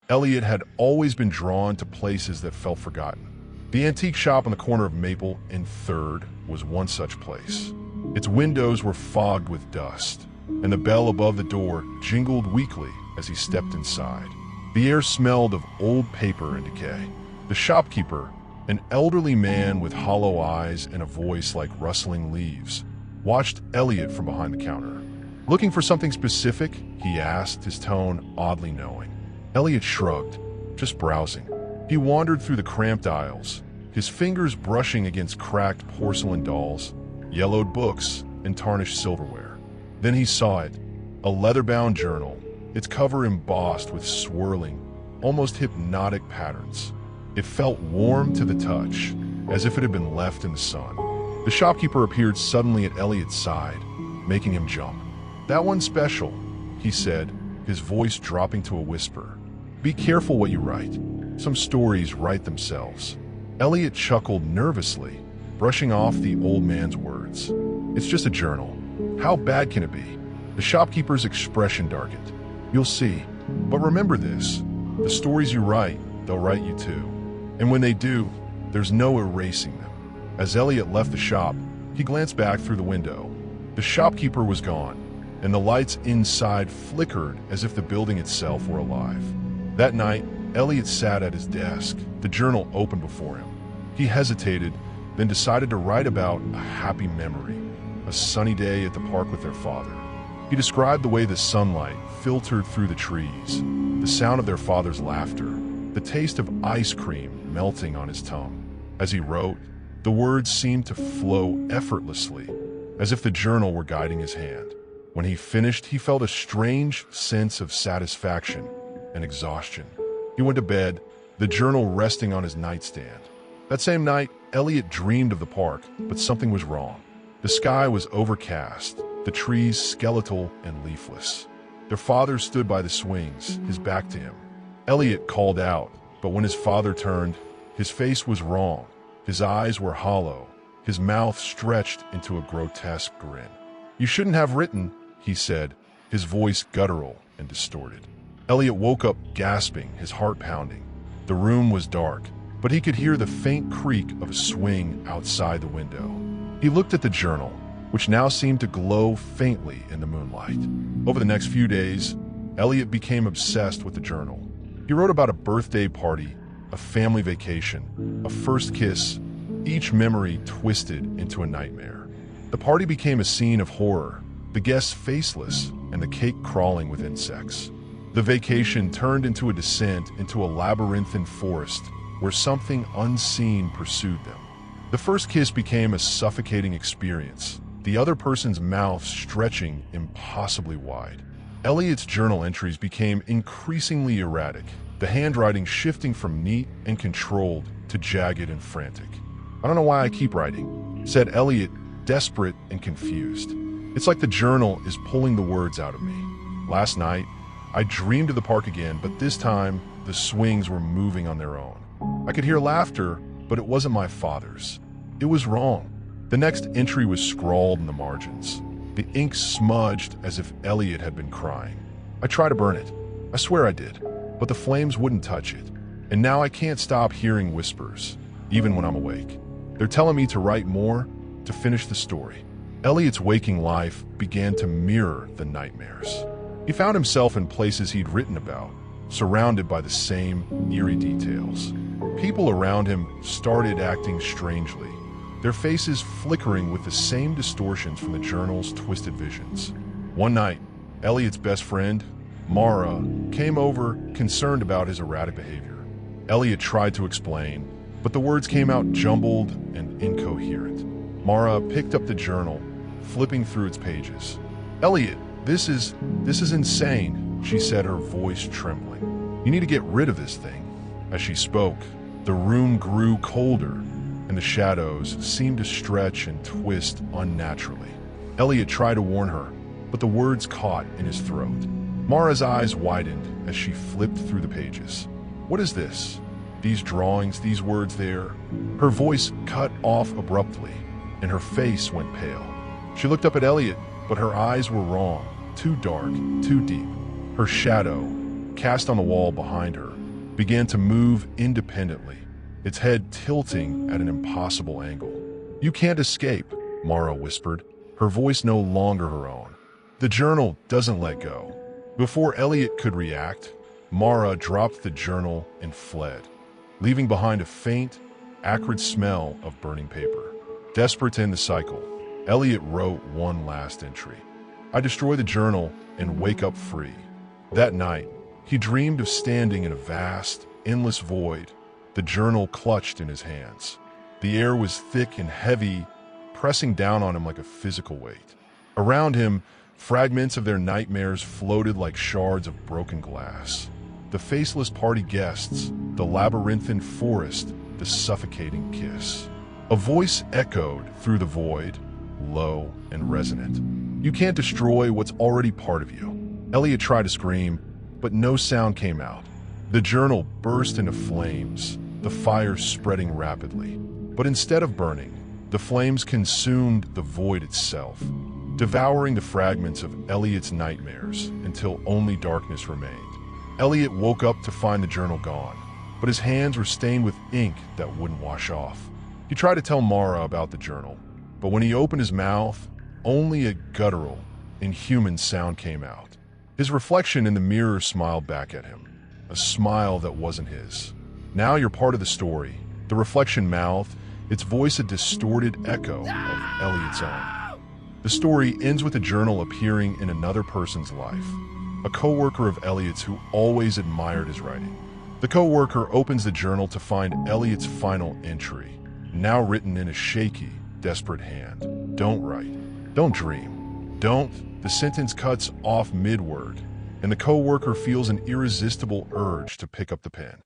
Elliot had always been drawn to places that felt forgotten. The antique shop on the corner of Maple and 3rd was one such place. Its windows were fogged with dust, and the bell above the door jingled weakly as he stepped inside. The air smelled of old paper and decay. The shopkeeper, an elderly man with hollow eyes and a voice like rustling leaves, watched Elliot from behind the counter. "Looking for something specific?" he asked, his tone oddly knowing. Elliot shrugged, just browsing. He wandered through the cramped aisles, his fingers brushing against cracked porcelain dolls, yellowed books, and tarnished silverware. Then he saw it, a leather-bound journal, its cover embossed with swirling, almost hypnotic patterns. It felt warm to the touch, as if it had been left in the sun. The shopkeeper appeared suddenly at Elliot's side, making him jump. "That one's special," he said, his voice dropping to a whisper. "Be careful what you write. Some stories write themselves." Elliot chuckled nervously, brushing off the old man's words. "It's just a journal. How bad can it be?" The shopkeeper's expression darkened. "You'll see. But remember this. The stories you write, they'll write you too. And when they do, there's no erasing them." As Elliot left the shop, he glanced back through the window. The shopkeeper was gone, and the lights inside flickered as if the building itself were alive. That night, Elliot sat at his desk, the journal open before him. He hesitated, then decided to write about a happy memory, a sunny day at the park with their father. He described the way the sunlight filtered through the trees, the sound of their father's laughter, the taste of ice cream melting on his tongue. As he wrote, the words seemed to flow effortlessly, as if the journal were guiding his hand. When he finished, he felt a strange sense of satisfaction and exhaustion. He went to bed, the journal resting on his nightstand. That same night, Elliot dreamed of the park, but something was wrong. The sky was overcast, the trees skeletal and leafless. Their father stood by the swings, his back to him. Elliot called out, but when his father turned, his face was wrong. His eyes were hollow, his mouth stretched into a grotesque grin. "You shouldn't have written," he said, his voice guttural and distorted. Elliot woke up gasping, his heart pounding. The room was dark, but he could hear the faint creak of a swing outside the window. He looked at the journal, which now seemed to glow faintly in the moonlight. Over the next few days, Elliot became obsessed with the journal. He wrote about a birthday party, a family vacation, a first kiss, each memory twisted into a nightmare. The party became a scene of horror, the guests faceless and the cake crawling with insects. The vacation turned into a descent into a labyrinthine forest where something unseen pursued them. The first kiss became a suffocating experience, the other person's mouth stretching impossibly wide. Elliot's journal entries became increasingly erratic, the handwriting shifting from neat and controlled to jagged and frantic. "I don't know why I keep writing," said Elliot, desperate and confused. "It's like the journal is pulling the words out of me. Last night, I dreamed of the park again, but this time, the swings were moving on their own. I could hear laughter, but it wasn't my father's. It was wrong." The next entry was scrawled in the margins. The ink smudged as if Elliot had been crying. "I tried to burn it. I swear I did. But the flames wouldn't touch it. And now I can't stop hearing whispers, even when I'm awake. They're telling me to write more, to finish the story." Elliot's waking life began to mirror the nightmares. He found himself in places he'd written about, surrounded by the same eerie details. People around him started acting strangely, their faces flickering with the same distortions from the journal's twisted visions. One night, Elliot's best friend, Mara, came over concerned about his erratic behavior. Elliot tried to explain, but the words came out jumbled and incoherent. Mara picked up the journal, flipping through its pages. "Elliot, this is insane," she said, her voice trembling. "You need to get rid of this thing." As she spoke, the room grew colder, and the shadows seemed to stretch and twist unnaturally. Elliot tried to warn her, but the words caught in his throat. Mara's eyes widened as she flipped through the pages. "What is this? These drawings, these words there?" Her voice cut off abruptly, and her face went pale. She looked up at Elliot, but her eyes were wrong, too dark, too deep. Her shadow, cast on the wall behind her, began to move independently, its head tilting at an impossible angle. "You can't escape," Mara whispered, her voice no longer her own. "The journal doesn't let go." Before Elliot could react, Mara dropped the journal and fled, leaving behind a faint, acrid smell of burning paper. Desperate to end the cycle, Elliot wrote one last entry. "I destroy the journal and wake up free." That night, he dreamed of standing in a vast, endless void, the journal clutched in his hands. The air was thick and heavy, pressing down on him like a physical weight. Around him, fragments of their nightmares floated like shards of broken glass. The faceless party guests, the labyrinthine forest, the suffocating kiss. A voice echoed through the void, low and resonant. "You can't destroy what's already part of you." Elliot tried to scream, but no sound came out. The journal burst into flames, the fire spreading rapidly. But instead of burning, the flames consumed the void itself, devouring the fragments of Elliot's nightmares until only darkness remained. Elliot woke up to find the journal gone, but his hands were stained with ink that wouldn't wash off. He tried to tell Mara about the journal, but when he opened his mouth, only a guttural, inhuman sound came out. His reflection in the mirror smiled back at him, a smile that wasn't his. "Now you're part of the story," the reflection mouthed, its voice a distorted echo of Elliot's own. The story ends with the journal appearing in another person's life, a co-worker of Elliot's who always admired his writing. The co-worker opens the journal to find Elliot's final entry, now written in a shaky, desperate hand. "Don't write. Don't dream. Don't." The sentence cuts off mid-word, and the co-worker feels an irresistible urge to pick up the pen.